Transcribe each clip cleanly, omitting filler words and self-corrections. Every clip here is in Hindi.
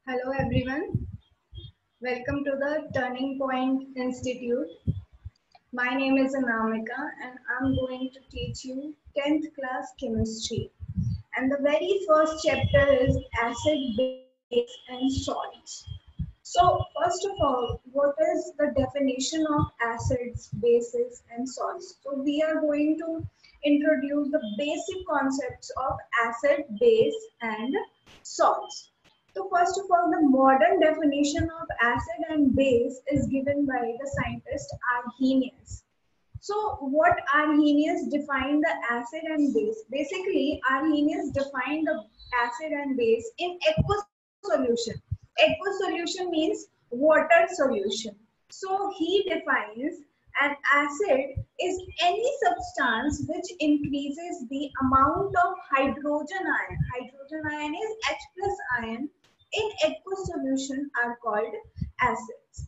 Hello everyone, welcome to the Turning Point Institute. My name is Anamika and I'm going to teach you 10th class chemistry. And the very first chapter is acid, base and salts. So first of all, what is the definition of acids, bases and salts? So we are going to introduce the basic concepts of acid, base and salts. So first of all, the modern definition of acid and base is given by the scientist Arrhenius. So what Arrhenius defined the acid and base? Basically, Arrhenius defined the acid and base in aqueous solution. Aqueous solution means water solution. So he defines an acid is any substance which increases the amount of hydrogen ion. Hydrogen ion is H plus ion in aqueous solution are called acids.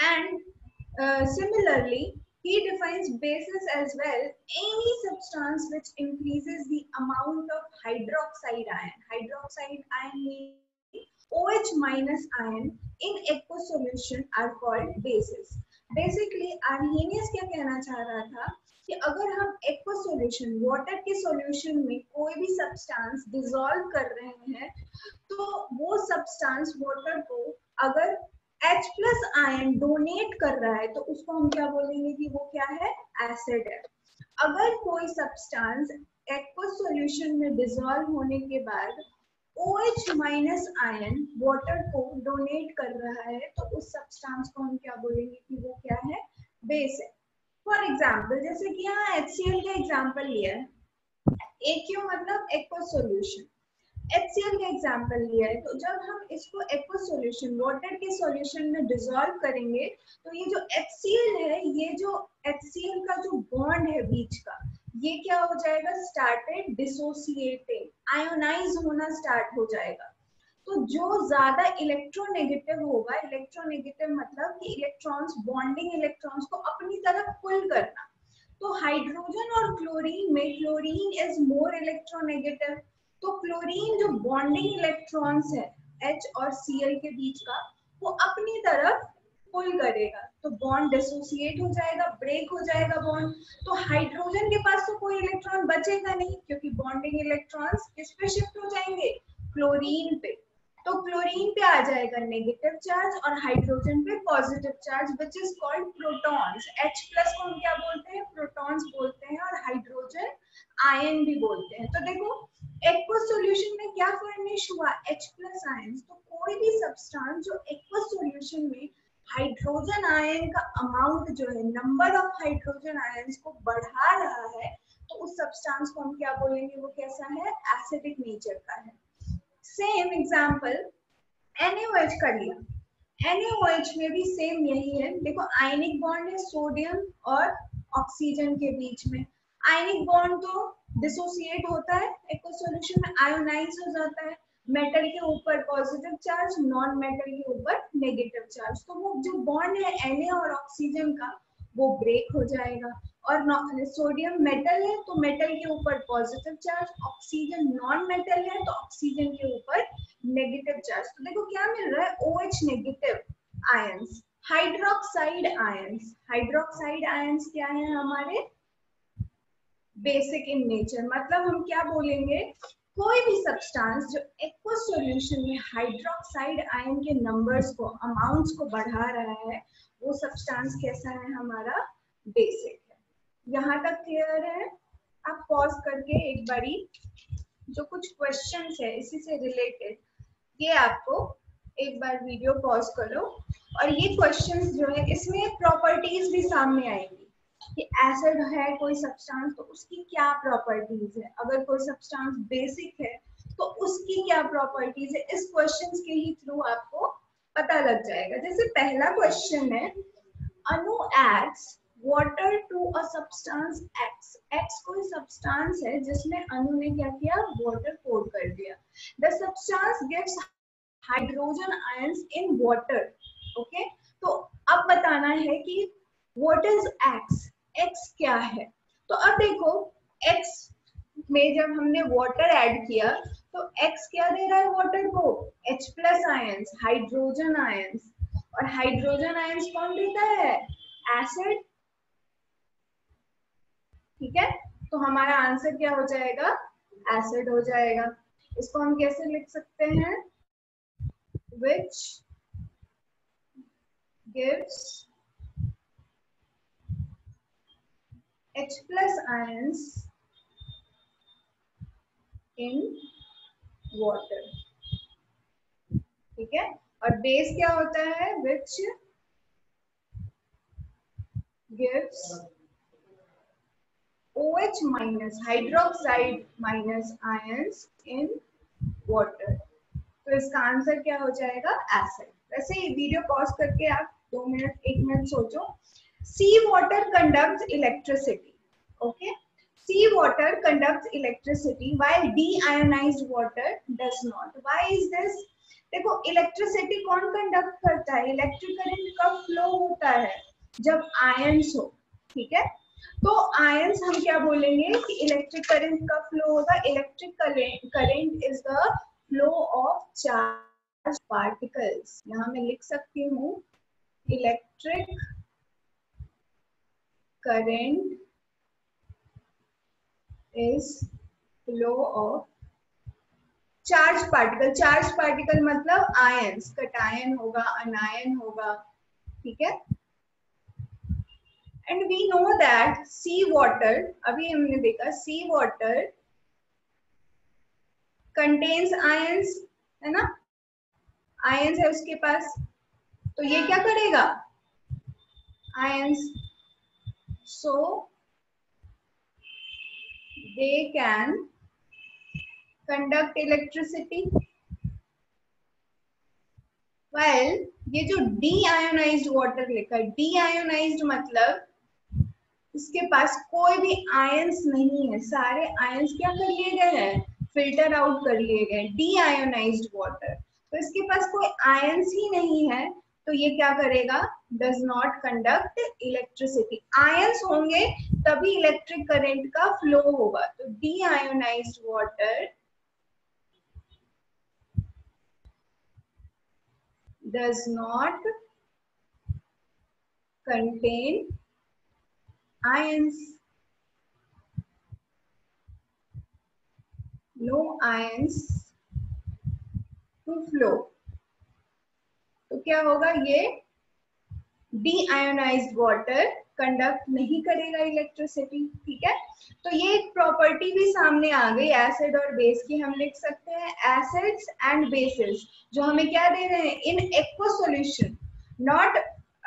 And similarly, he defines bases as well, any substance which increases the amount of hydroxide ion. Hydroxide ion means OH minus ion in aqueous solution are called bases. Basically, Arrhenius क्या कहना चाह रहा था कि अगर हम aqueous solution, water के solution में कोई भी substance dissolve कर रहे हैं, तो वो substance water को अगर H प्लस आयन डोनेट कर रहा है तो उसको हम क्या बोलेंगे कि वो क्या है, एसिड है. अगर कोई सब्सटेंस एक्वस सॉल्यूशन में डिसॉल्व होने के बाद OH माइनस आयन वाटर को डोनेट कर रहा है तो उस सब्सटेंस को हम क्या बोलेंगे कि वो क्या है, बेस है. फॉर एग्जांपल, जैसे कि यहाँ HCl का एग्जांपल लिया है. AQ मतलब एक्वस सॉल्यूशन, HCl का एग्जाम्पल लिया है. तो जब हम इसको एक्वस सॉल्यूशन, वाटर के सॉल्यूशन में डिसॉल्व करेंगे तो ये जो HCl है, ये जो HCl का जो बॉन्ड है बीच का, ये क्या हो जाएगा, स्टार्टेड डिसोसिएटिंग, आयोनाइज होना स्टार्ट हो जाएगा. तो जो ज्यादा इलेक्ट्रोनेगेटिव होगा, इलेक्ट्रोनेगेटिव मतलब कि इलेक्ट्रॉन्स, बॉन्डिंग इलेक्ट्रॉन्स को अपनी तरफ पुल करना. तो हाइड्रोजन और क्लोरीन में क्लोरीन इज मोर इलेक्ट्रोनेगेटिव. तो क्लोरीन जो बॉन्डिंग इलेक्ट्रॉन्स है H और Cl के बीच का, वो अपनी तरफ पुल करेगा. तो बॉन्ड डिसोसिएट हो जाएगा, ब्रेक हो जाएगा बॉन्ड. तो हाइड्रोजन के पास तो कोई इलेक्ट्रॉन बचेगा नहीं, क्योंकि बॉन्डिंग इलेक्ट्रॉन्स किस पे शिफ्ट हो जाएंगे, क्लोरीन पे. तो क्लोरीन पे आ जाएगा नेगेटिव चार्ज और हाइड्रोजन पे positive charge, which is called protons. H plus को हम क्या बोलते हैं, प्रोटॉन्स बोलते हैं, और हाइड्रोजन आयन भी बोलते हैं. तो देखो एक्वस सॉल्यूशन में क्या फॉर्मेशन हुआ, H प्लस आयन. तो कोई भी सब्सटेंस जो एक्वस सॉल्यूशन में हाइड्रोजन आयन का अमाउंट जो है, नंबर ऑफ हाइड्रोजन आयंस को बढ़ा रहा है, तो उस सब्सटेंस को हम क्या बोलेंगे, वो कैसा है, एसिडिक नेचर का है. सेम एग्जांपल NaOH कर लिया. NaOH में भी सेम यही है. देखो आयनिक बॉन्ड है सोडियम और ऑक्सीजन के बीच में. आयनिक बॉन्ड तो डिसोसिएट होता है एक्वस सॉल्यूशन में, आयोनाइज हो जाता है. मेटल के ऊपर पॉजिटिव चार्ज, नॉन मेटल के ऊपर नेगेटिव चार्ज. तो वो जो बॉन्ड है Na और ऑक्सीजन का, वो ब्रेक हो जाएगा. और सोडियम मेटल है तो मेटल के ऊपर positive charge, oxygen non metal है तो ऑक्सीजन के ऊपर नेगेटिव चार्ज. तो देखो क्या मिल रहा है, OH negative ions, hydroxide ions. Hydroxide ions क्या है हमारे, बेसिक इन नेचर. मतलब हम क्या बोलेंगे, कोई भी सब्सटेंस जो एक्वस सॉल्यूशन में हाइड्रोक्साइड आयन के नंबर्स को, अमाउंट्स को बढ़ा रहा है, वो सब्सटेंस कैसा है, हमारा बेसिक है. यहाँ तक क्लियर है. आप पॉज करके एक बारी जो कुछ क्वेश्चंस है इसी से रिलेटेड, ये आपको एक बार वीडियो पॉज करो, और ये क्वेश्चंस जो है इसमें प्रॉपर्टीज भी सामने आएंगी कि एसिड है कोई सब्सटेंस तो उसकी क्या प्रॉपर्टीज है, अगर कोई सब्सटेंस बेसिक है तो उसकी क्या प्रॉपर्टीज है. इस क्वेश्चंस के ही थ्रू आपको पता लग जाएगा. जैसे पहला क्वेश्चन है, Anu adds water to a substance X. X कोई सब्सटेंस है जिसमें अनु ने क्या किया, वाटर पोर कर दिया. The substance gives hydrogen ions in water. Okay, तो अब बताना है कि व्हाट इज X, X क्या है. तो अब देखो X में जब हमने वाटर ऐड किया तो X क्या दे रहा है वाटर को? H plus ions, hydrogen ions. और हाइड्रोजन आयंस कौन देता है? एसिड। ठीक है, तो हमारा आंसर क्या हो जाएगा? एसिड हो जाएगा। इसको हम कैसे लिख सकते हैं? Which gives H plus ions in water। ठीक है, और बेस क्या होता है? Which gives OH minus hydroxide minus ions in water. तो इसका आंसर क्या हो जाएगा? एसिड। वैसे ये वीडियो पॉज करके आप 2 मिनट 1 मिनट सोचो। Sea water conducts electricity. Okay, sea water conducts electricity while deionised water does not. Why is this? देखो, इलेक्ट्रिसिटी कौन कंडक्ट करता है? इलेक्ट्रिक करंट कब फ्लो होता है? जब आयंस हो। ठीक है, तो आयंस हम क्या बोलेंगे कि इलेक्ट्रिक करंट का फ्लो होगा। Electric current is the flow of charge particles. यहां मैं लिख सकती हूँ electric current is flow of charge particle. Charge particle मतलब आयंस, कटायन होगा, अनायन होगा। ठीक है, and we know that sea water, अभी हमने देखा sea water contains ions, है ना? ions है उसके पास, तो ये क्या करेगा? ions, so they can conduct electricity, while ये जो deionized water लिखा है, deionized मतलब इसके पास कोई भी आयंस नहीं है, सारे आयंस क्या कर लिए गए हैं? फिल्टर आउट कर लिए गए। डीआयोनाइज्ड वाटर, तो इसके पास कोई आयंस ही नहीं है, तो ये क्या करेगा? Does not conduct electricity. Ions होंगे तभी इलेक्ट्रिक करंट का फ्लो होगा। तो deionised water does not contain ions, no ions to flow। तो क्या होगा? ये डीआयोनाइज्ड वाटर कंडक्ट नहीं करेगा इलेक्ट्रिसिटी। ठीक है, तो ये एक प्रॉपर्टी भी सामने आ गई एसिड और बेस की। हम लिख सकते हैं एसिड्स एंड बेसिस जो हमें क्या दे रहे हैं? In aqueous solution, not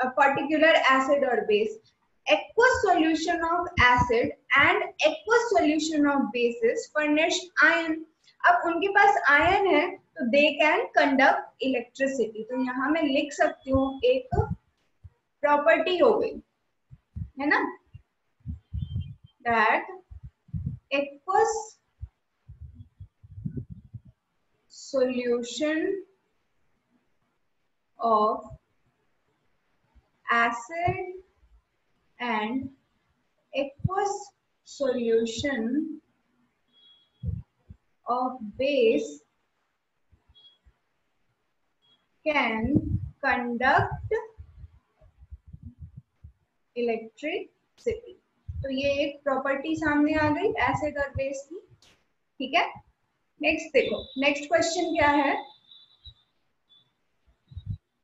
particular acid और base. aqueous solution of acid and aqueous solution of bases furnish iron। अब उनके पास आयन है तो they can conduct electricity। तो यहाँ मैं लिख सकती हूँ एक प्रॉपर्टी हो गई, है ना, that aqueous solution of acid and aqueous solution of base can conduct electricity। तो ये एक प्रॉपर्टी सामने आ गई एसिड और बेस की। ठीक है, नेक्स्ट देखो, नेक्स्ट क्वेश्चन क्या है?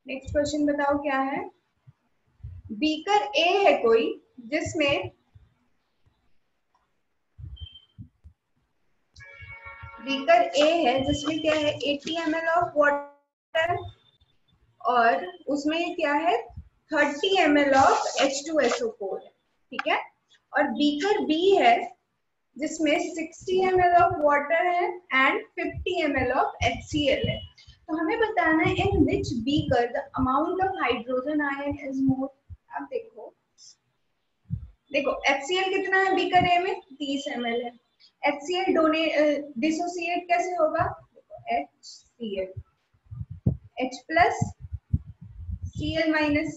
नेक्स्ट क्वेश्चन बताओ क्या है? बीकर ए है कोई जिसमें बीकर ए है जिसमें क्या है? 80 ml ऑफ वाटर और उसमें क्या है? 30 ml ऑफ H2SO4 है। ठीक है, और बीकर बी है जिसमें 60 ml ऑफ वाटर है एंड 50 ml ऑफ HCl है। तो हमें बताना है in which beaker the amount of hydrogen ion is more. अब देखो HCl कितना है बीकर ए में? 30 ml है। HCl डिसोसिएट कैसे होगा? HCl H plus Cl minus.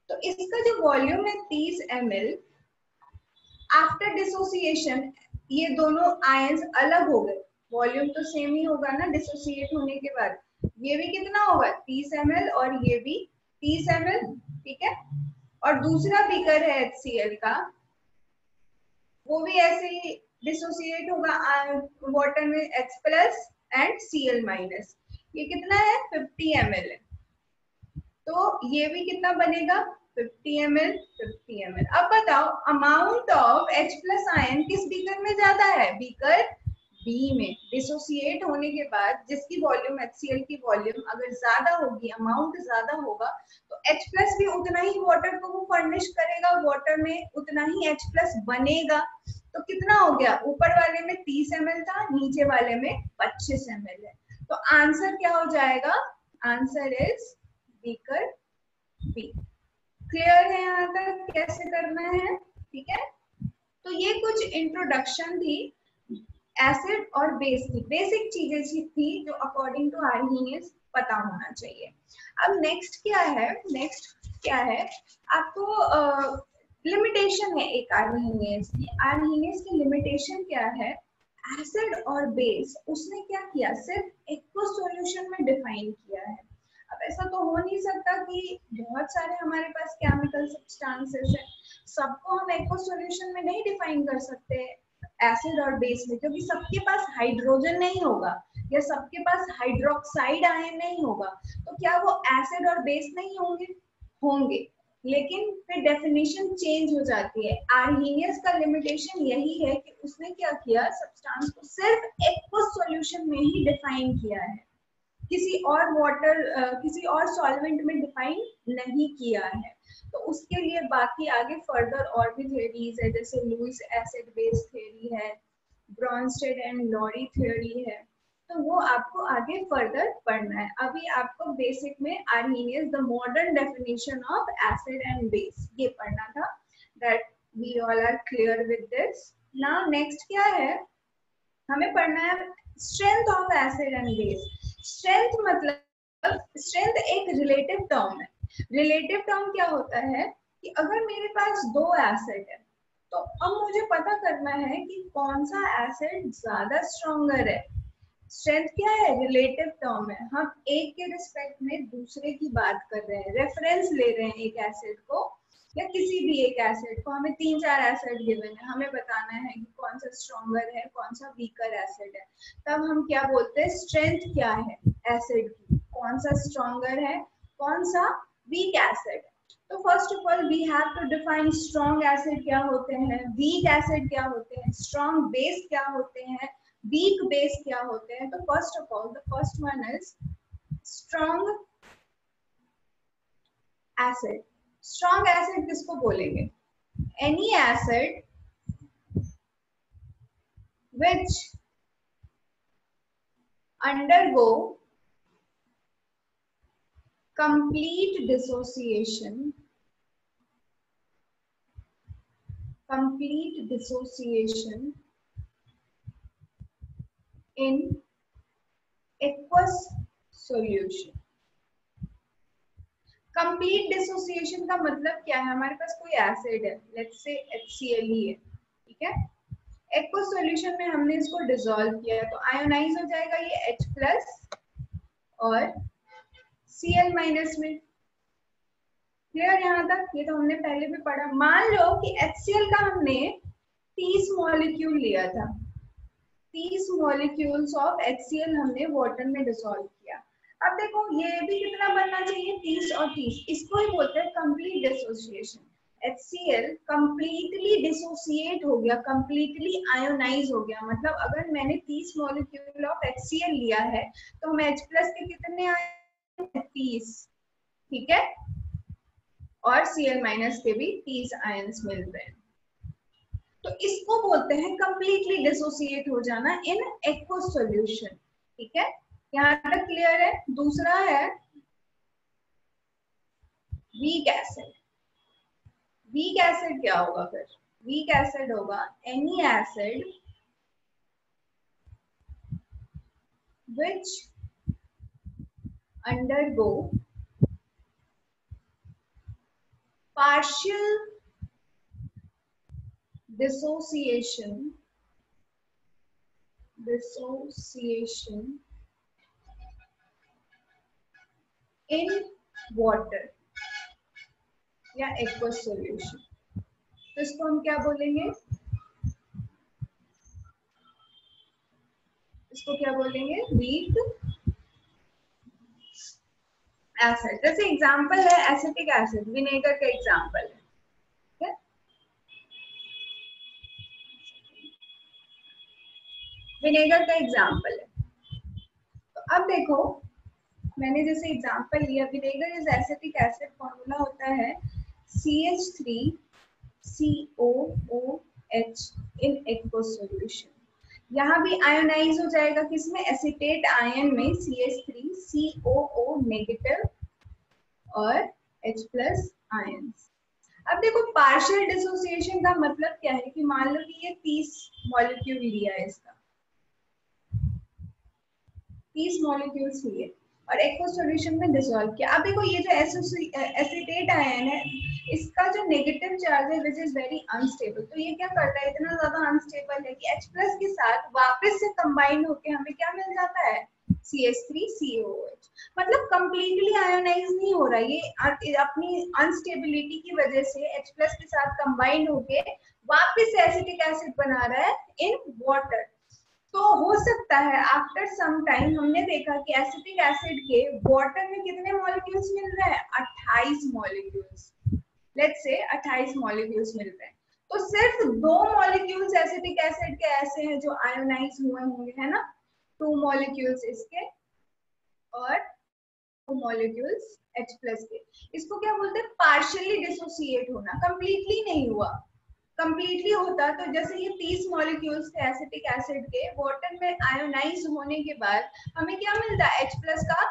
तो इसका जो वॉल्यूम है 30 ml, आफ्टर डिसोसिएशन ये दोनों आयंस अलग हो गए। वॉल्यूम तो सेम ही होगा ना डिसोसिएट होने के बाद। ये भी कितना होगा 30 ml और ये भी 30 ml, ठीक है। और दूसरा बीकर है HCl का, वो भी ऐसे ही डिसोसिएट होगा वाटर में H plus and Cl minus. ये कितना है 50 ml है, तो ये भी कितना बनेगा 50 ml 50 ml। अब बताओ amount of H plus ion किस बीकर में ज्यादा है, बीकर बी में। डिसोसिएट होने के बाद जिसकी वॉल्यूम HCl की वॉल्यूम अगर ज्यादा होगी, अमाउंट ज्यादा होगा, तो H प्लस भी उतना ही वाटर को वो फर्निश करेगा, वाटर में उतना ही H प्लस बनेगा। तो कितना हो गया, ऊपर वाले में 30 ml था, नीचे वाले में 25 ml है। तो आंसर क्या हो जाएगा, answer is beaker B. Clear है यहाँ तक कैसे करना है, ठीक है। तो ये कुछ इंट्रोडक्शन थी एसिड और बेस की, बेसिक चीजें थी जो अकॉर्डिंग टू आर्हीनियस पता होना चाहिए। अब नेक्स्ट क्या है, नेक्स्ट क्या है आपको लिमिटेशन है एक आर्हीनियस की। आर्हीनियस की लिमिटेशन क्या है, एसिड और बेस उसने क्या किया, सिर्फ एक्वस सॉल्यूशन में डिफाइन किया है। अब ऐसा तो हो नहीं सकता कि बहुत सारे हमारे पास केमिकल सब्सटेंसेस है, सबको हम एक्वस सॉल्यूशन में नहीं डिफाइन कर सकते एसिड और बेस में, क्योंकि सबके पास हाइड्रोजन नहीं होगा या सबके पास हाइड्रोक्साइड आयन नहीं होगा। तो क्या वो एसिड और बेस नहीं होंगे, होंगे, लेकिन फिर डेफिनेशन चेंज हो जाती है। आर्हीनियस का लिमिटेशन यही है कि उसने क्या किया, सब्सटेंस को सिर्फ एक्वस सॉल्यूशन में ही डिफाइन किया है, किसी और वाटर किसी और सॉल्वेंट में डिफाइन नहीं किया है। तो उसके लिए बाकी आगे फर्दर और भी थ्योरीज है, जैसे लुईस एसिड बेस थ्योरी है, ब्रॉन्स्टेड एंड लॉरी थ्योरी है, तो वो आपको आगे फर्दर पढ़ना है। अभी आपको बेसिक में Arrhenius the modern definition of acid and base ये पढ़ना था। That we all are clear with this. Now next क्या है, हमें पढ़ना है strength of acid and base. Strength मतलब, स्ट्रेंथ एक रिलेटिव टर्म है। रिलेटिव टर्म क्या होता है कि अगर मेरे पास दो एसिड है, तो अब मुझे पता करना है कि कौन सा एसिड ज्यादा स्ट्रॉन्गर है। स्ट्रेंथ क्या है, रिलेटिव टर्म है, हम एक के रिस्पेक्ट में दूसरे की बात कर रहे हैं, रेफरेंस ले रहे हैं एक एसिड को या किसी भी एक एसिड को। हमें 3-4 एसिड गिवन है, हमें बताना है कि कौन सा स्ट्रॉन्गर है, कौन सा वीकर एसिड है। तब हम क्या बोलते हैं, स्ट्रेंथ क्या है एसिड की, कौन सा स्ट्रॉन्गर है, कौन सा वीक एसिड। तो first of all we have to define strong acid क्या होते हैं, वीक एसिड क्या होते हैं, स्ट्रॉन्ग बेस क्या होते हैं, वीक बेस क्या होते हैं। तो first of all the first one is strong acid. Strong acid किसको बोलेंगे, any acid which undergo complete dissociation in aqueous solution। Complete dissociation का मतलब क्या है, हमारे पास कोई एसिड है, लेट्स से HCl ही है, ठीक है। एक्वस सॉल्यूशन में हमने इसको डिसॉल्व किया तो आयोनाइज हो जाएगा ये H प्लस और Cl माइनस में। क्लियर यहाँ तक, ये तो हमने पहले भी पढ़ा। मान लो कि HCl का हमने 30 मॉलिक्यूल लिया था, 30 मॉलिक्यूल्स ऑफ HCl हमने वाटर में डिसॉल्व किया। अब देखो ये भी कितना बनना चाहिए, 30 और 30, इसको ही बोलते हैं complete dissociation. HCl completely dissociate हो गया, कंप्लीटली आयोनाइज हो गया। मतलब अगर मैंने 30 मॉलिक्यूल ऑफ HCl लिया है तो हमें H प्लस के कितने आए, 30, ठीक है, और Cl माइनस के भी 30 आयंस मिल रहे हैं। तो इसको बोलते हैं कंप्लीटली डिसोसिएट हो जाना इन एक्वस सॉल्यूशन, ठीक है। यहाँ तक क्लियर है। दूसरा है वीक एसिड। वीक एसिड क्या होगा फिर, वीक एसिड होगा any acid which undergo partial dissociation dissociation in water या aqueous solution, तो इसको हम क्या बोलेंगे, इसको क्या बोलेंगे, वीक एसिड। जैसे एग्जांपल है एसिटिक एसिड, विनेगर का एग्जांपल है, ठीक है, विनेगर का एग्जांपल है। तो अब देखो मैंने जैसे एग्जांपल लिया, vinegar is acetic acid, formula होता है CH3COOH इन एक्वस सॉल्यूशन। यहाँ भी आयोनाइज हो जाएगा किसमें, एसिटेट आयन में, CH3COO नेगेटिव और H+ आयंस। अब देखो पार्शियल डिसोसिएशन का मतलब क्या है कि मान लो कि ये 30 मॉलिक्यूल लिया है, इसका 30 मॉलिक्यूल्स लिए और एक्वस सॉल्यूशन में डिसॉल्व किया। अब देखो ये जो एसिटेट आयन है, इसका जो नेगेटिव चार्ज है विच इज वेरी अनस्टेबल, तो ये क्या करता है, इतना ज्यादा अनस्टेबल है कि H+ के साथ वापस से कंबाइन होके हमें क्या मिल जाता है, CH3COOH। मतलब कंप्लीटली आयोनाइज नहीं हो रहा, ये अपनी अनस्टेबिलिटी की वजह से H+ के साथ कंबाइन होके वापस से एसिटिक एसिड बना रहा है इन वाटर। तो हो सकता है आफ्टर सम टाइम हमने देखा कि एसिटिक एसिड के वाटर में कितने मॉलिक्यूल्स मिल रहे हैं, 28 मॉलिक्यूल्स, लेट्स से 28 मॉलिक्यूल्स मिल रहे हैं। तो सिर्फ 2 मॉलिक्यूल्स एसिटिक एसिड के ऐसे हैं जो आयोनाइज हुए होंगे, है ना, 2 मॉलिक्यूल्स इसके और 2 मॉलिक्यूल्स H+ के। इसको क्या बोलते हैं, पार्शियली डिसोसिएट होना, कंप्लीटली नहीं हुआ। कंप्लीटली होता तो जैसे ये 30 मॉलिक्यूल्स थे एसिटिक एसिड के, वाटर में आयोनाइज होने के बाद हमें क्या मिलता, H+ का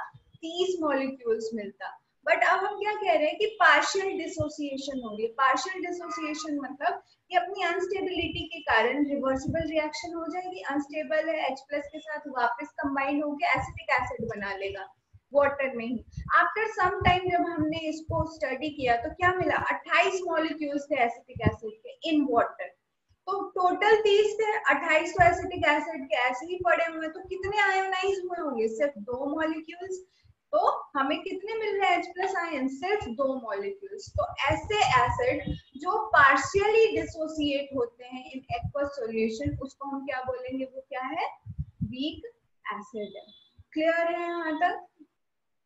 30 मॉलिक्यूल्स मिलता। बट अब हम क्या कह रहे हैं कि पार्शियल डिसोसिएशन हो रही है। पार्शियल डिसोसिएशन मतलब कि अपनी अनस्टेबिलिटी के कारण रिवर्सिबल रिएक्शन हो जाएगी, अनस्टेबल है, H+ के साथ वापस कंबाइन होकर एसिटिक एसिड बना लेगा वाटर में ही। आफ्टर सम टाइम जब हमने इसको स्टडी किया तो क्या मिला, 28 मॉलिक्यूल्स थे एसिटिक एसिड के इन वाटर। तो टोटल 30 थे, 28 तो एसिटिक एसिड के ऐसे ही पड़े हुए, तो कितने आयोनाइज हुए होंगे, सिर्फ 2 मॉलिक्यूल्स। तो हमें कितने मिल रहे हैं H+ आयन, सिर्फ 2 मॉलिक्यूल्स। तो ऐसे एसिड जो पार्शियली डिसोसिएट होते हैं इन एक्वस सॉल्यूशन, उसको हम क्या बोलेंगे, वो क्या है, वीक एसिड है। क्लियर है यहाँ तक।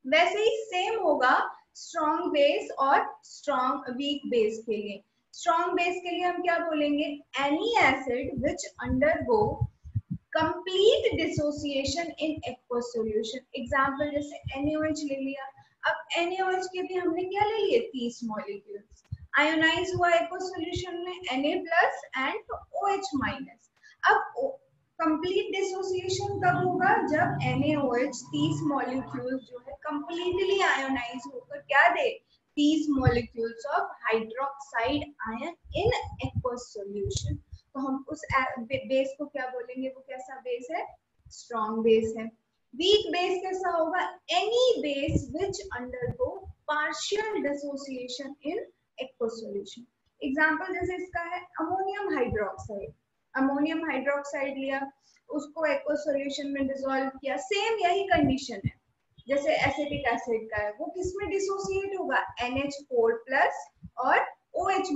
वैसे ही सेम होगा स्ट्रॉन्ग बेस और स्ट्रॉन्ग वीक बेस के लिए। स्ट्रॉन्ग बेस के लिए हम क्या बोलेंगे, any acid which undergo complete dissociation in aqueous solution. Example जैसे NaOH ले लिया। अब NaOH के भी हमने क्या ले लिए, 30 मॉलिक्यूल्स, आयोनाइज हुआ एक्वस सॉल्यूशन में Na+ एंड OH-। अब कंप्लीट डिसोसिएशन कब होगा, जब NaOH 30 मॉलिक्यूल जो है कंप्लीटली आयोनाइज होकर क्या दे, 30 molecules of hydroxide ion in aqueous solution. तो हम उस बेस को क्या बोलेंगे, वो कैसा बेस है, स्ट्रॉन्ग बेस है। वीक बेस कैसा होगा, any base which undergo partial dissociation in aqueous solution. Example जैसे इसका है अमोनियम हाइड्रोक्साइड। अमोनियम हाइड्रोक्साइड लिया, उसको एक्वस सॉल्यूशन में डिसॉल्व किया, सेम यही कंडीशन है जैसे एसिटिक एसिड का है। वो किसमें डिसोसिएट होगा, NH4+ और OH-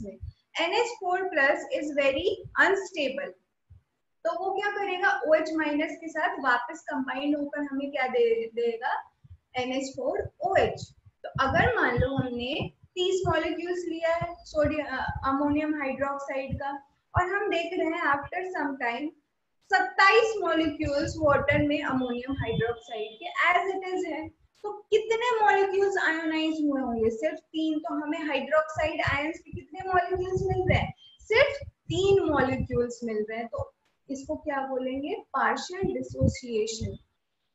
में। NH4+ इज वेरी अनस्टेबल, तो वो क्या करेगा, OH- के साथ वापस कंबाइन होकर हमें क्या देगा, NH4OH। तो अगर मान लो हमने 30 मॉलिक्यूल्स लिया है सोडियम अमोनियम हाइड्रोक्साइड का, और हम देख रहे हैं after some time 27 molecules water में अमोनियम हाइड्रोक्साइड के एज इट इज है, तो कितने मॉलिक्यूल्स आयोनाइज हुए होंगे, सिर्फ 3। तो हमें हाइड्रोक्साइड आयंस के कितने मॉलिक्यूल्स मिल रहे हैं, सिर्फ 3 मॉलिक्यूल्स मिल रहे हैं। तो इसको क्या बोलेंगे, पार्शियल डिसोसिएशन।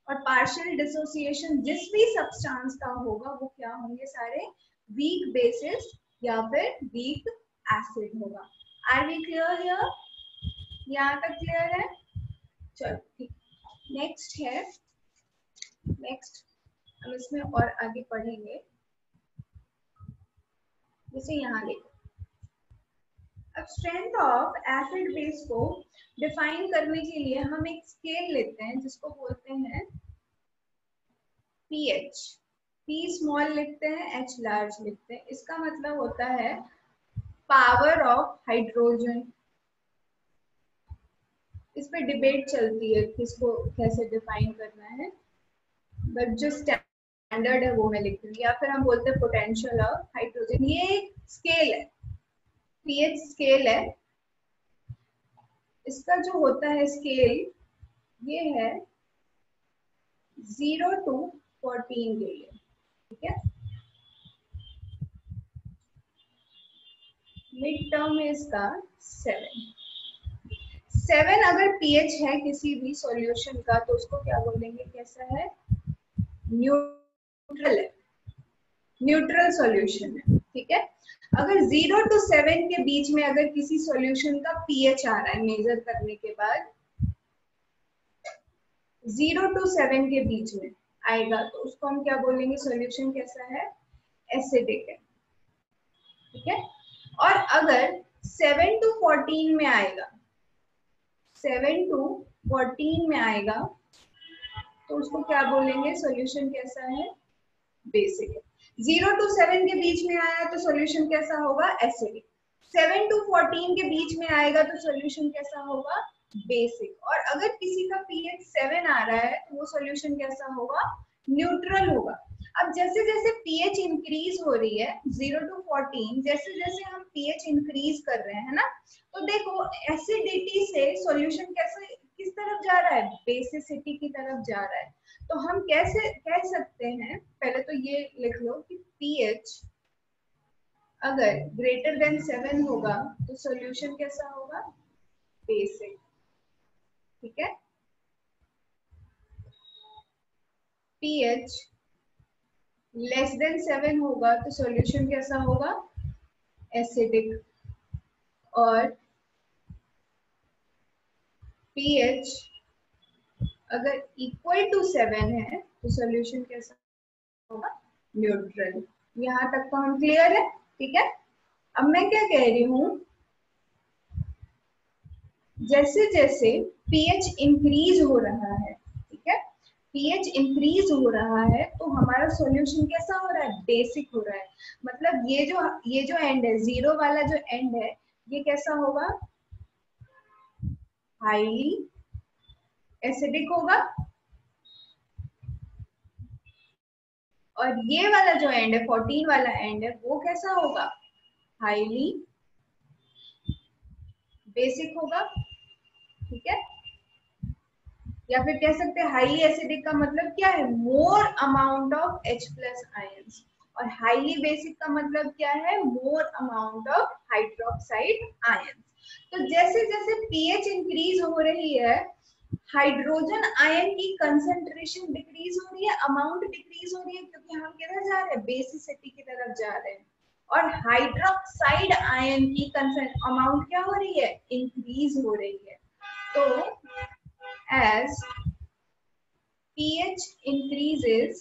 और पार्शियल डिसोसिएशन जिस भी सब्सटेंस का होगा वो क्या होंगे, सारे वीक बेसिस या फिर वीक एसिड होगा। आर वी क्लियर हियर, यहाँ तक क्लियर है। चलो ठीक, नेक्स्ट है, नेक्स्ट हम इसमें और आगे पढ़ेंगे। जैसे यहाँ देखो, अब स्ट्रेंथ ऑफ एसिड बेस को डिफाइन करने के लिए हम एक स्केल लेते हैं जिसको बोलते हैं पीएच। पी स्मॉल लिखते हैं, एच लार्ज लिखते हैं। इसका मतलब होता है पावर ऑफ हाइड्रोजन। इस पे डिबेट चलती है किसको कैसे डिफाइन करना है, बट जो स्टैंडर्ड है वो मैं लिख दूंगी। या फिर हम बोलते हैं पोटेंशियल ऑफ हाइड्रोजन। ये एक स्केल है, पीएच स्केल है। इसका जो होता है स्केल ये है 0 to 14 के लिए, ठीक है। मिड टर्म है इसका 7 अगर पीएच है किसी भी सॉल्यूशन का तो उसको क्या बोलेंगे, कैसा है, न्यूट्रल है, न्यूट्रल सॉल्यूशन है, ठीक है। अगर 0 to 7 के बीच में अगर किसी सॉल्यूशन का पीएच आ रहा है मेजर करने के बाद, 0 to 7 के बीच में आएगा तो उसको हम क्या बोलेंगे, सॉल्यूशन कैसा है, एसिडिक है, ठीक है। और अगर 7 to 14 में आएगा, 7 to 14 में आएगा तो उसको क्या बोलेंगे, सॉल्यूशन कैसा है, बेसिक है। 0 to 7 के बीच में आया तो सॉल्यूशन कैसा होगा, एसिडिक। 7 to 14 के बीच में आएगा तो सॉल्यूशन कैसा होगा, बेसिक। और अगर किसी का पीएच 7 आ रहा है तो वो सॉल्यूशन कैसा होगा, न्यूट्रल होगा। अब जैसे जैसे पीएच इंक्रीज हो रही है 0 to 14, जैसे जैसे हम पीएच इंक्रीज कर रहे हैं ना, तो देखो एसिडिटी से सॉल्यूशन कैसे किस तरफ जा रहा है, बेसिसिटी की तरफ जा रहा है। तो हम कैसे कह सकते हैं, पहले तो ये लिख लो कि पीएच अगर ग्रेटर देन 7 होगा तो सॉल्यूशन कैसा होगा, बेसिक, ठीक है। पीएच लेस देन 7 होगा तो सॉल्यूशन कैसा होगा, एसिडिक। और पीएच अगर इक्वल टू 7 है तो सॉल्यूशन कैसा होगा, न्यूट्रल। यहाँ तक तो हम क्लियर है, ठीक है। अब मैं क्या कह रही हूँ, जैसे जैसे पीएच इंक्रीज हो रहा है, ठीक है, पीएच इंक्रीज हो रहा है तो हमारा सॉल्यूशन कैसा हो रहा है, बेसिक हो रहा है। मतलब ये जो एंड है, 0 वाला जो एंड है, ये कैसा होगा, हाईली एसिडिक होगा। और ये वाला जो एंड है, 14 वाला एंड है, वो कैसा होगा, हाईली बेसिक होगा, ठीक है। या फिर कह सकते हैं हाईली एसिडिक का मतलब क्या है, more amount of H plus ions. और हाईली बेसिक का मतलब क्या है, more amount of hydroxide ions. तो जैसे जैसे पीएच इंक्रीज हो रही है, हाइड्रोजन आयन की कंसेंट्रेशन डिक्रीज हो रही है, अमाउंट डिक्रीज हो रही है, क्योंकि हम किधर जा रहे हैं, बेसिसिटी की तरफ जा रहे हैं। और हाइड्रोक्साइड आयन की अमाउंट क्या हो रही है, इंक्रीज हो रही है। तो as pH increases,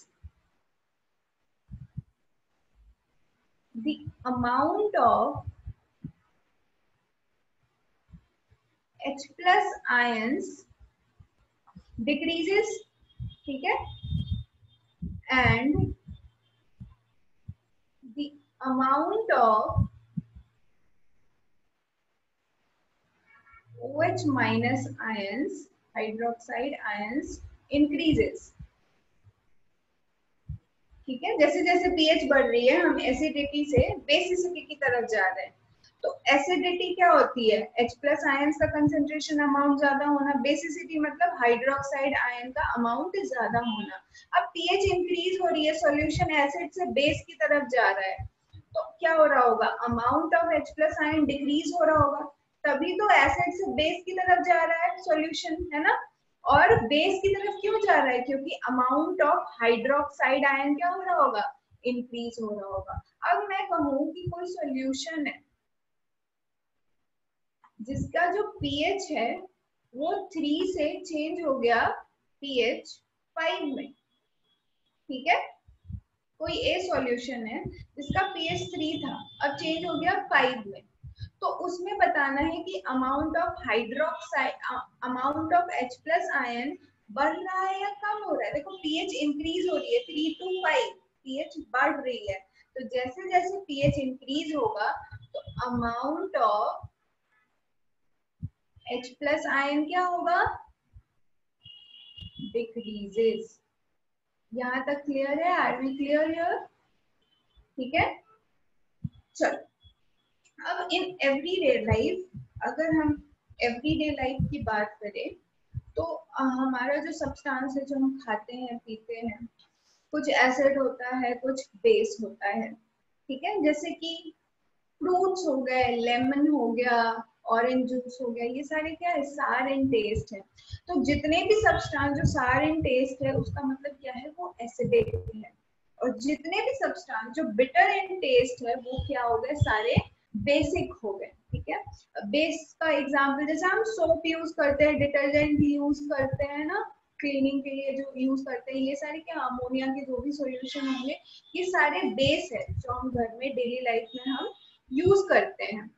the amount of H plus ions decreases, ठीक है, and the amount of OH minus ions, hydroxide ions increases, ठीक है। जैसे जैसे पीएच बढ़ रही है हम एसिडिटी से बेसिसिटी की तरफ जा रहे हैं। तो एसिडिटी क्या होती है, H प्लस आयंस का कंसेंट्रेशन अमाउंट ज्यादा होना, बेसिसिटी मतलब हाइड्रोक्साइड आयन का अमाउंट ज्यादा होना। अब पीएच इंक्रीज हो रही है, सॉल्यूशन एसिड से बेस की तरफ जा रहा है, तो क्या हो रहा होगा, amount of H plus ion decrease हो रहा होगा। तभी तो एसिड से बेस की तरफ जा रहा है सॉल्यूशन, है ना। और बेस की तरफ क्यों जा रहा है, क्योंकि अमाउंट ऑफ हाइड्रोक्साइड आयन क्या हो रहा होगा, इंक्रीज हो रहा होगा। अब मैं कहूँ कि कोई सॉल्यूशन है जिसका जो पीएच है वो 3 से चेंज हो गया पीएच 5 में, ठीक है। कोई ए सॉल्यूशन है जिसका पीएच 3 था, अब चेंज हो गया 5 में, तो तो उसमें बताना है कि amount of amount of H+ ion बढ़ रहा है या कम हो रहा है। देखो pH इंक्रीज हो रही है 3 to 5, pH बढ़ रही है। तो जैसे जैसे pH इंक्रीज होगा तो अमाउंट ऑफ H+ आयन क्या होगा, डिक्रीजेस। यहां तक क्लियर है? Are we clear here? ठीक है, चलो अब इन एवरीडे लाइफ, अगर हम एवरीडे लाइफ की बात करें तो हमारा जो सब्सटेंस है जो हम खाते हैं पीते हैं, कुछ एसिड होता है कुछ बेस होता है। ठीक है, जैसे कि फ्रूट्स हो गए, लेमन हो गया, ऑरेंज जूस हो गया, ये सारे क्या है, सार एंड टेस्ट है। तो जितने भी सब्सटेंस जो सार एंड टेस्ट है उसका मतलब क्या है, वो एसिडिक है। और जितने भी सब्सटेंस जो बिटर एंड टेस्ट है वो क्या हो गए, सारे बेसिक हो गए। ठीक है, बेस का एग्जांपल जैसे हम सोप यूज करते हैं, डिटर्जेंट यूज करते हैं ना, क्लीनिंग के लिए जो यूज करते हैं, ये सारे क्या अमोनिया के जो भी सॉल्यूशन होंगे ये सारे बेस है जो हम घर में डेली लाइफ में हम यूज करते हैं।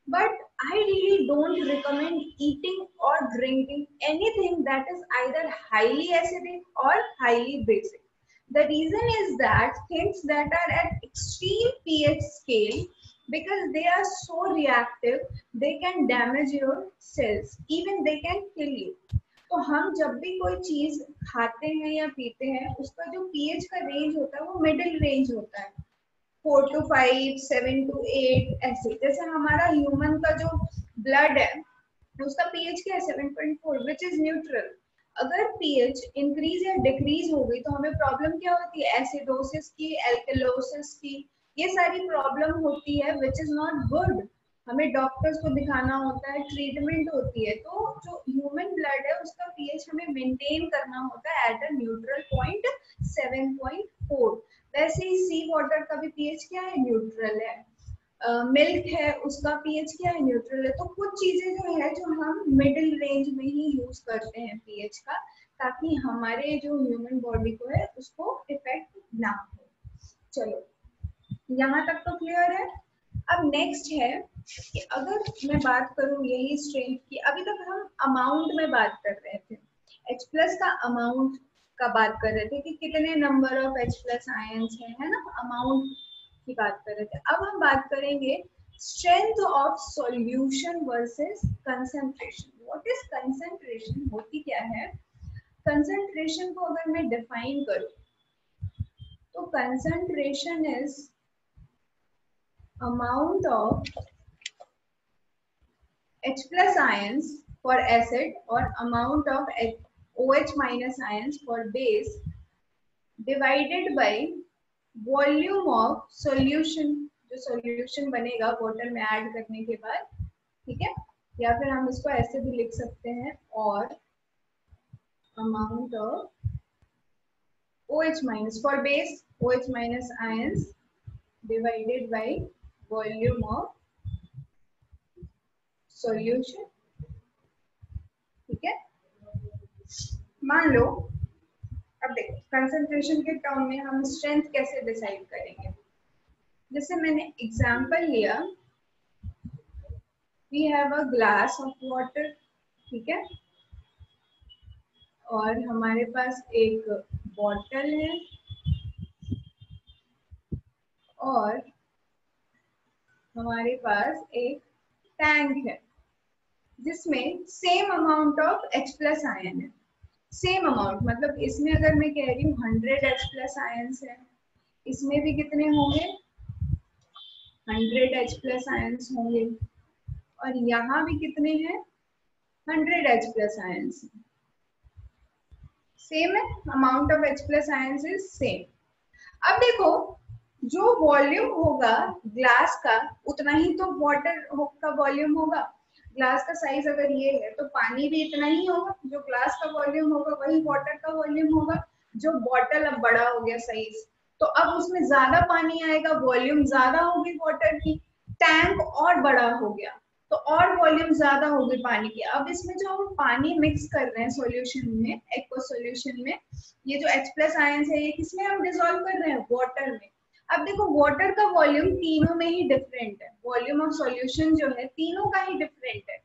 But I really don't recommend eating or drinking anything that is either highly acidic or highly basic. The reason is that things that are at extreme pH scale, because they are so reactive, they can damage your cells, even they can kill you. तो हम जब भी कोई चीज खाते हैं या पीते हैं उसका जो pH का रेंज होता है वो मिडिल रेंज होता है, 4 to 5, 7 to 8 ऐसे। जैसे हमारा ह्यूमन का जो ब्लड है उसका पीएच क्या है, 7.4, विच इज न्यूट्रल। अगर पीएच इंक्रीज या डिक्रीज हो गई तो हमें प्रॉब्लम क्या होती है, एसिडोसिस की, एल्कलोसिस की, ये सारी प्रॉब्लम होती है, विच इज नॉट गुड। हमें डॉक्टर्स को दिखाना होता है, ट्रीटमेंट होती है। तो जो ह्यूमन ब्लड है उसका पीएच हमें मेंटेन करना होता है एट अ न्यूट्रल पॉइंट 7.4। वैसे ही सी वाटर का भी पीएच क्या है, न्यूट्रल है। मिल्क है उसका पीएच क्या है, न्यूट्रल है। तो कुछ चीजें जो है जो हम मिडिल रेंज में ही यूज करते हैं पीएच का, ताकि हमारे जो ह्यूमन बॉडी को है उसको इफेक्ट ना हो। चलो यहाँ तक तो क्लियर है। अब नेक्स्ट है कि अगर मैं बात करूं यही स्ट्रेंथ की, अभी तक हम अमाउंट में बात कर रहे थे, H+ का अमाउंट का बात कर रहे थे कि कितने नंबर ऑफ H+ आयंस है ना, अमाउंट की बात कर रहे थे। अब हम बात करेंगे strength of solution versus concentration. What is concentration, होती क्या है? कंसंट्रेशन को अगर मैं डिफाइन करूं तो concentration is amount of H+ ions for acid or amount of OH- ions for base divided by volume of solution, जो solution बनेगा वाटर में ऐड करने के बाद। ठीक है, या फिर हम इसको ऐसे भी लिख सकते हैं, और amount of OH- for base OH- ions divided by volume of solution. ठीक है, मान लो, अब देखो कंसंट्रेशन के टर्म में हम स्ट्रेंथ कैसे डिसाइड करेंगे। जैसे मैंने एग्जांपल लिया, we have a glass of water. ठीक है, और हमारे पास एक बॉटल है और हमारे पास एक टैंक है जिसमें same amount of H+ ion है। सेम अमाउंट मतलब इसमें अगर मैं कह रही हूँ 100 H+ आयंस है, इसमें भी कितने होंगे, 100 H+ आयंस होंगे, और यहाँ भी कितने हैं, 100 H+ आयंस। सेम है, amount of H+ ions is same. अब देखो जो वॉल्यूम होगा ग्लास का उतना ही तो वाटर का वॉल्यूम होगा। ग्लास का साइज अगर ये है तो पानी भी इतना ही होगा, जो ग्लास का वॉल्यूम होगा वही वाटर का वॉल्यूम होगा। जो बॉटल अब बड़ा हो गया साइज, तो अब उसमें ज्यादा पानी आएगा, वॉल्यूम ज्यादा होगी वाटर की। टैंक और बड़ा हो गया तो और वॉल्यूम ज्यादा होगी पानी की। अब इसमें जो हम पानी मिक्स कर रहे हैं सॉल्यूशन में, एक्वा सॉल्यूशन में, ये जो H+ आयंस है ये किसमें हम डिसॉल्व कर रहे हैं, वाटर में। अब देखो वाटर का वॉल्यूम तीनों में ही डिफरेंट है, वॉल्यूम ऑफ सॉल्यूशन जो है तीनों का ही डिफरेंट है।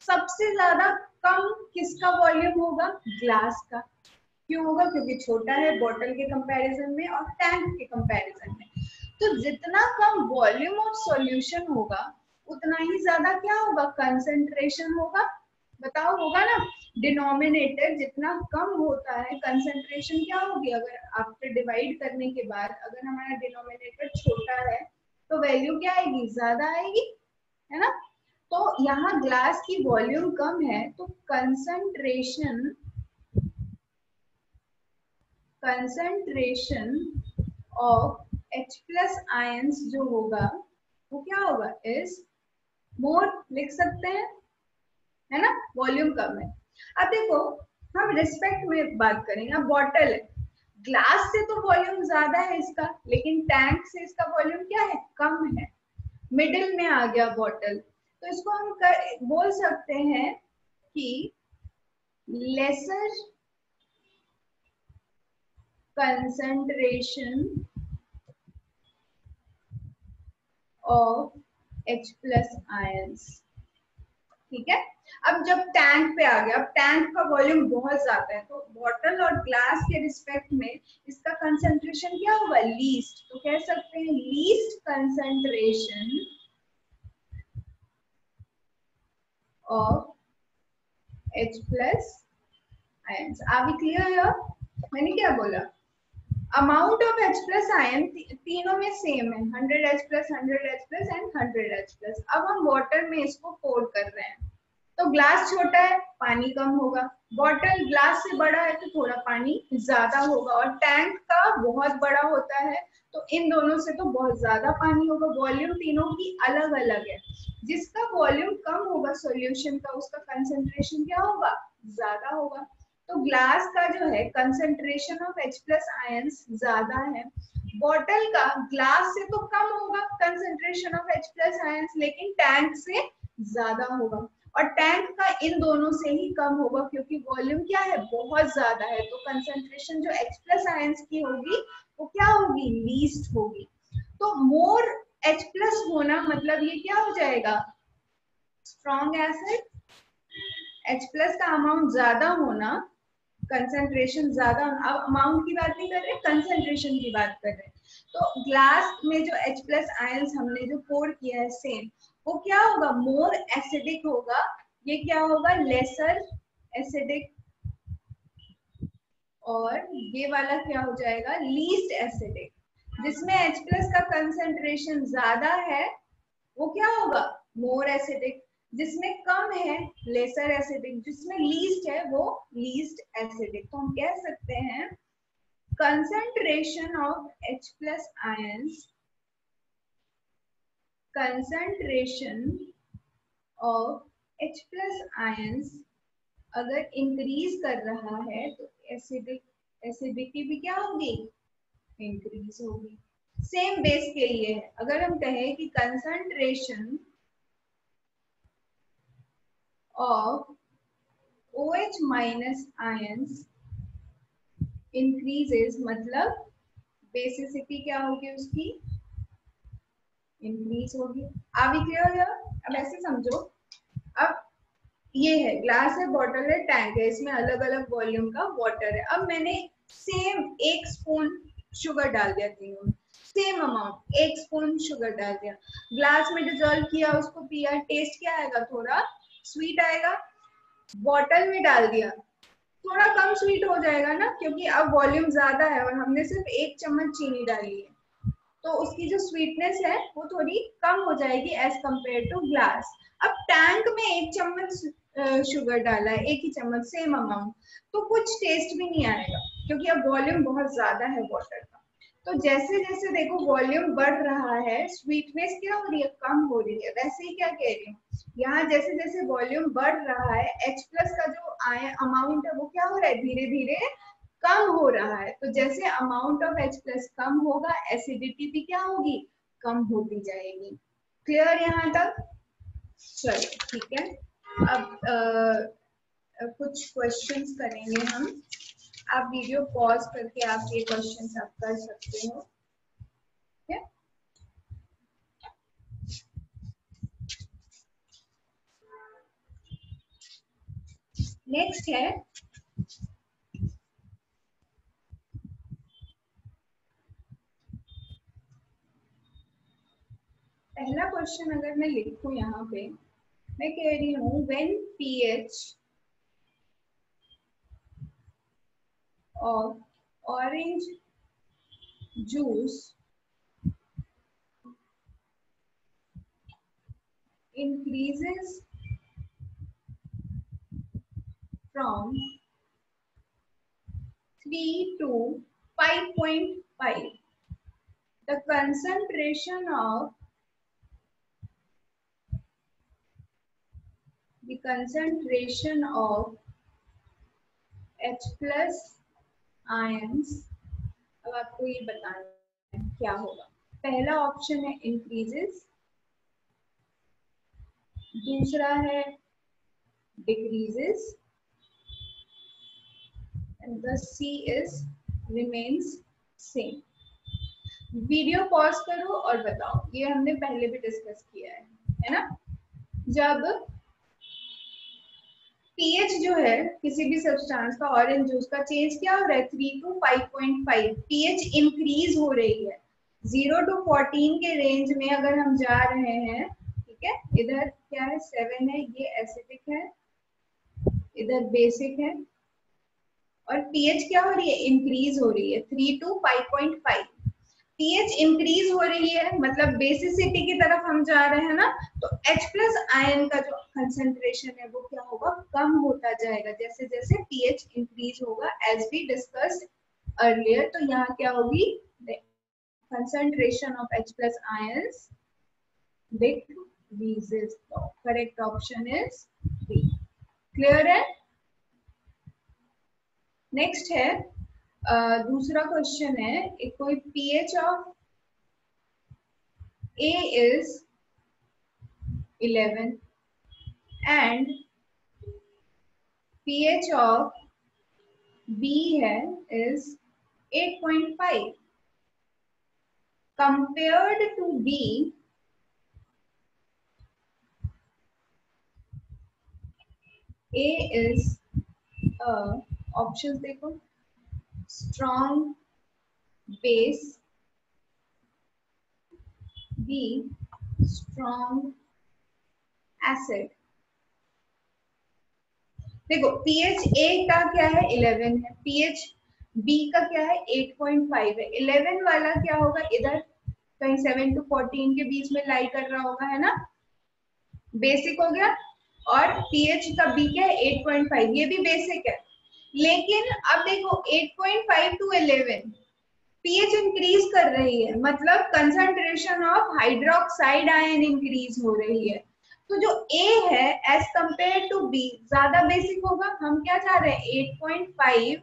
सबसे ज्यादा कम किसका वॉल्यूम होगा? ग्लास का। क्यों होगा? क्योंकि छोटा है बॉटल के कंपैरिजन में और टैंक के कंपैरिजन में। तो जितना कम वॉल्यूम ऑफ सॉल्यूशन होगा उतना ही ज्यादा क्या होगा? कंसंट्रेशन होगा। बताओ, होगा ना? डिनोमिनेटर जितना कम होता है कंसंट्रेशन क्या होगी? अगर आफ्टर डिवाइड करने के बाद अगर हमारा डिनोमिनेटर छोटा है तो वैल्यू क्या आएगी? ज्यादा आएगी, है ना? तो यहाँ ग्लास की वॉल्यूम कम है तो concentration of H plus ions जो होगा वो क्या होगा? Is more. लिख सकते हैं, है ना? वॉल्यूम कम है। अब देखो हम रिस्पेक्ट में बात करेंगे। अब बॉटल है, ग्लास से तो वॉल्यूम ज्यादा है इसका, लेकिन टैंक से इसका वॉल्यूम क्या है? कम है। मिडिल में आ गया बॉटल, तो इसको हम बोल सकते हैं कि lesser concentration of H plus ions. ठीक है। अब जब टैंक पे आ गया, अब टैंक का वॉल्यूम बहुत ज्यादा है तो बॉटल और ग्लास के रिस्पेक्ट में इसका कंसंट्रेशन क्या होगा? लीस्ट। तो कह सकते हैं least concentration of H plus ions. Are we clear here? मैंने क्या बोला? Amount of H plus ion तीनों में सेम है, 100 H plus 100 H plus and 100 H plus. अब हम वाटर में इसको पोर कर रहे हैं तो ग्लास छोटा है, पानी कम होगा। बॉटल ग्लास से बड़ा है तो थोड़ा पानी ज्यादा होगा, और टैंक का बहुत बड़ा होता है तो इन दोनों से तो बहुत ज्यादा पानी होगा। वॉल्यूम तीनों की अलग अलग है। जिसका वॉल्यूम कम होगा सॉल्यूशन का, उसका कंसंट्रेशन क्या होगा? ज्यादा होगा। तो ग्लास का जो है concentration of H plus ions ज्यादा है। बॉटल का ग्लास से तो कम होगा concentration of H plus ions, लेकिन टैंक से ज्यादा होगा। और टैंक का इन दोनों से ही कम होगा क्योंकि वॉल्यूम क्या है? बहुत ज्यादा है। तो कंसंट्रेशन जो H प्लस आयंस की होगी वो क्या होगी? लीस्ट होगी। तो मोर H प्लस होना मतलब ये क्या हो जाएगा? Strong acid. H प्लस का अमाउंट ज्यादा होना, कंसंट्रेशन ज्यादा। अब अमाउंट की बात नहीं कर रहे, कंसंट्रेशन की बात कर रहे हैं। तो ग्लास में जो H प्लस आयंस हमने जो पोर किया है सेम, वो क्या होगा? मोर एसिडिक होगा। ये क्या होगा? Lesser acidic. और ये वाला क्या हो जाएगा? Least acidic. जिसमें H प्लस का कंसंट्रेशन ज्यादा है वो क्या होगा? More acidic. जिसमें कम है लेसर एसिडिक। जिसमें लीस्ट है वो लीस्ट एसिडिक। तो हम कह सकते हैं concentration of H plus ions, concentration of H plus ions अगर इंक्रीज कर रहा है तो एसिडिटी भी क्या होगी? इंक्रीज होगी। सेम बेस के लिए है। अगर हम कहें कि concentration of OH minus ions increases, मतलब बेसिसिटी क्या होगी? उसकी इंक्रीज होगी। Are we clear? अब ऐसे समझो, अब ये है ग्लास है, बॉटल है, टैंक है, इसमें अलग अलग वॉल्यूम का वाटर है। अब मैंने सेम 1 स्पून शुगर डाल दिया, तीनों में सेम अमाउंट 1 स्पून शुगर डाल दिया, ग्लास में डिजोल्व किया, उसको पिया, टेस्ट क्या आएगा? थोड़ा स्वीट आएगा। बॉटल में डाल दिया, थोड़ा कम स्वीट हो जाएगा ना, क्योंकि अब वॉल्यूम ज्यादा है और हमने सिर्फ 1 चम्मच चीनी डाली है, तो उसकी जो स्वीटनेस है वो थोड़ी कम हो जाएगी एज कंपेयर टू ग्लास। अब टैंक में 1 चम्मच शुगर डाला है, 1 ही चम्मच, सेम अमाउंट, तो कुछ टेस्ट भी नहीं आएगा क्योंकि अब वॉल्यूम बहुत ज्यादा है वाटर का। तो जैसे जैसे देखो वॉल्यूम बढ़ रहा है, स्वीटनेस क्या हो रही है? कम हो रही है। वैसे ही क्या कह रही हूँ, यहाँ जैसे जैसे वॉल्यूम बढ़ रहा है H प्लस का जो अमाउंट है वो क्या हो रहा है? धीरे धीरे कम हो रहा है। तो जैसे अमाउंट ऑफ H प्लस कम होगा, एसिडिटी भी क्या होगी? कम होती जाएगी। क्लियर यहाँ तक? चलो ठीक है। अब कुछ क्वेश्चंस करेंगे हम। आप वीडियो पॉज करके आप ये क्वेश्चंस आप कर सकते हो। Okay? नेक्स्ट है पहला क्वेश्चन, अगर मैं लिखूं यहाँ पे, मैं कह रही हूँ when pH of orange juice increases from 3 to 5.5, the concentration of H plus ions, अब आपको ये बताना है क्या होगा। पहला ऑप्शन है इंक्रीजेस, दूसरा है decreases, and the C is remains same. Video pause करो और बताओ, ये हमने पहले भी डिस्कस किया है ना। जब पीएच जो है किसी भी सब्सटेंस का, ऑरेंज जूस का, चेंज क्या हो रहा है 3 to 5.5, पीएच इंक्रीज हो रही है। 0 to 14 के रेंज में अगर हम जा रहे हैं, ठीक है, इधर क्या है 7 है, ये एसिडिक है, इधर बेसिक है, और पीएच क्या हो रही है इंक्रीज हो रही है 3 to 5.5। पीएच इंक्रीज हो रही है मतलब बेसिसिटी की तरफ हम जा रहे हैं ना, तो H प्लस आयन का जो कंसेंट्रेशन है वो क्या होगा, कम होता जाएगा जैसे जैसे पीएच इंक्रीज होगा, एज वी डिस्कस्ड अर्लियर। तो यहाँ क्या होगी, concentration of H plus ions decreases। Correct option is B. Clear है। नेक्स्ट है दूसरा क्वेश्चन है, एक कोई pH of A is 11 and pH of B है is 8.5. Compared to B, A is options देखो, strong base, B strong acid। देखो pH A का क्या है 11 है, pH B का क्या है 8.5 है। 11 वाला क्या होगा, इधर कहीं 7 to 14 के बीच में लाई कर रहा होगा, है ना, बेसिक हो गया। और pH का B क्या है 8.5, ये भी बेसिक है। लेकिन अब देखो 8.5 to 11 pH इंक्रीज कर रही है, मतलब concentration of hydroxide ion increase हो रही है। तो जो A है एज कंपेयर टू B ज्यादा बेसिक होगा। हम क्या चाह रहे हैं 8.5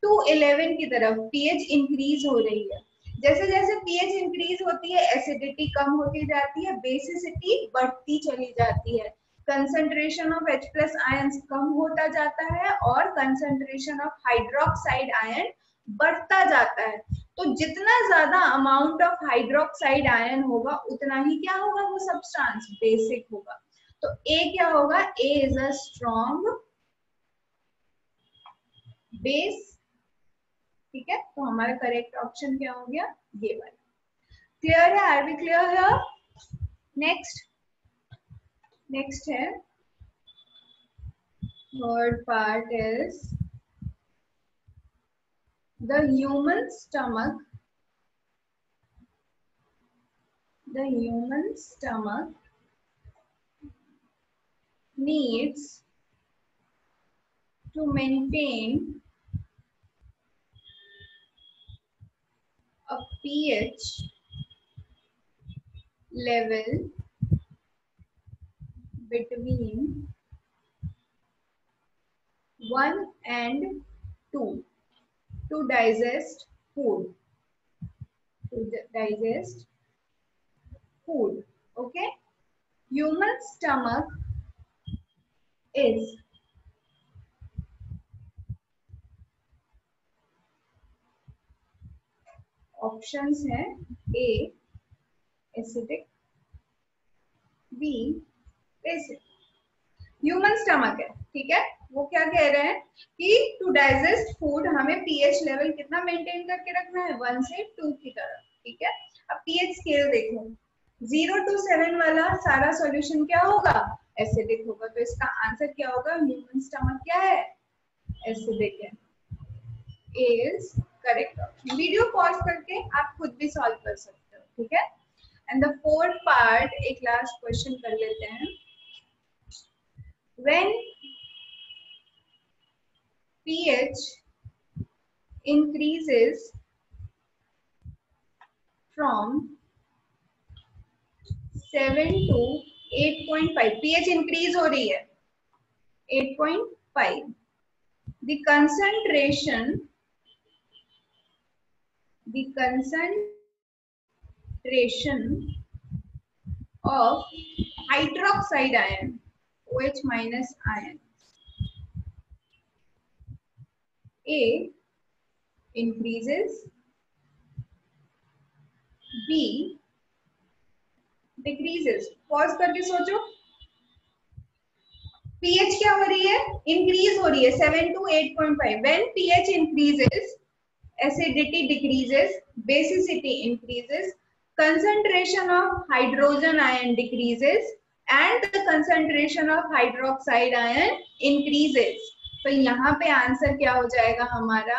to 11 की तरफ pH इंक्रीज हो रही है। जैसे जैसे pH इंक्रीज होती है एसिडिटी कम होती जाती है, बेसिसिटी बढ़ती चली जाती है, concentration of H plus ions कम होता जाता है और कंसंट्रेशन ऑफ हाइड्रोक्साइड आयन बढ़ता जाता है। तो जितना ज्यादा अमाउंट ऑफ हाइड्रोक्साइड आयन होगा उतना ही क्या होगा, वो सब्सटेंस बेसिक होगा। तो A क्या होगा, A is a strong base. ठीक है, तो हमारा करेक्ट ऑप्शन क्या हो गया, ये वाला। क्लियर है, आर वी क्लियर है। नेक्स्ट है third part is the human stomach needs to maintain a pH level between 1 and 2 to digest food. Okay, human stomach is options हैं A acidic, B basic. Human stomach है, ठीक है। वो क्या कह रहे हैं कि टू डाइजेस्ट फूड हमें पीएच लेवल कितना मेंटेन करके रखना है, 1 से 2 की तरफ, ठीक है। अब पीएच स्केल देखो, 0 to 7 वाला सारा सॉल्यूशन क्या होगा, एसिडिक होगा। तो इसका आंसर क्या होगा, ह्यूमन स्टमक क्या है, एसिडिक है। A is correct option. Video pause करके आप खुद भी सॉल्व कर सकते हो, ठीक है। एंड द फोर्थ पार्ट, एक लास्ट क्वेश्चन कर लेते हैं। When pH increases from 7 to 8.5, pH increase हो रही है 8.5, the concentration of hydroxide ion, OH minus ion, A increases, B decreases। Pause करके सोचो, pH क्या हो रही है, इंक्रीज हो रही है 7 to 8.5। when pH increases, acidity decreases, basicity increases, concentration of hydrogen ion decreases and the concentration of hydroxide ion increases। तो यहाँ पे आंसर क्या हो जाएगा हमारा,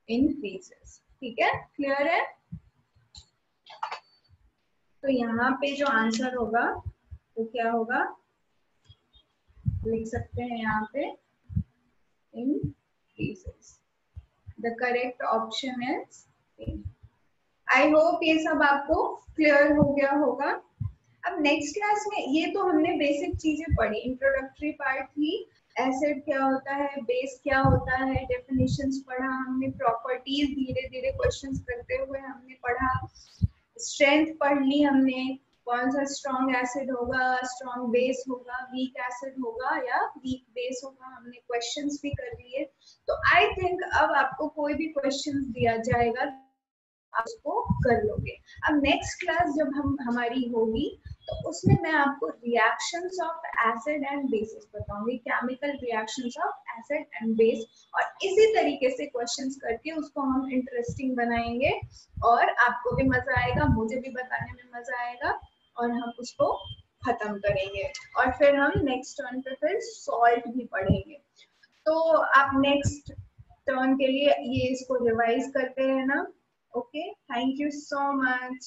increases, ठीक है, क्लियर है। तो यहाँ पे जो आंसर होगा वो क्या होगा, लिख सकते हैं यहाँ पे increases। The correct option is A। I hope ये सब आपको क्लियर हो गया होगा। अब नेक्स्ट क्लास में, ये तो हमने बेसिक चीजें पढ़ी, इंट्रोडक्टरी पार्ट थी, एसिड क्या होता है, बेस क्या होता है, डेफिनेशंस पढ़ा हमने, प्रॉपर्टीज धीरे धीरे क्वेश्चंस करते हुए हमने पढ़ा, स्ट्रेंथ पढ़ ली हमने, कौन सा स्ट्रॉन्ग एसिड होगा, स्ट्रॉन्ग बेस होगा, वीक एसिड होगा या वीक बेस होगा, हमने क्वेश्चंस भी कर लिए। तो आई थिंक अब आपको कोई भी क्वेश्चंस दिया जाएगा आप उसको कर लोगे। अब नेक्स्ट क्लास जब हमारी होगी तो उसमें मैं आपको reactions of acid and bases बताऊंगी, chemical reactions of acid and base, और इसी तरीके से क्वेश्चंस करके उसको हम इंटरेस्टिंग बनाएंगे और आपको भी मजा आएगा, मुझे भी बताने में मजा आएगा, और हम उसको खत्म करेंगे और फिर हम नेक्स्ट टर्न पे फिर सॉल्ट भी पढ़ेंगे। तो आप नेक्स्ट टर्न के लिए ये इसको रिवाइज करते रहना। Okay, thank you so much.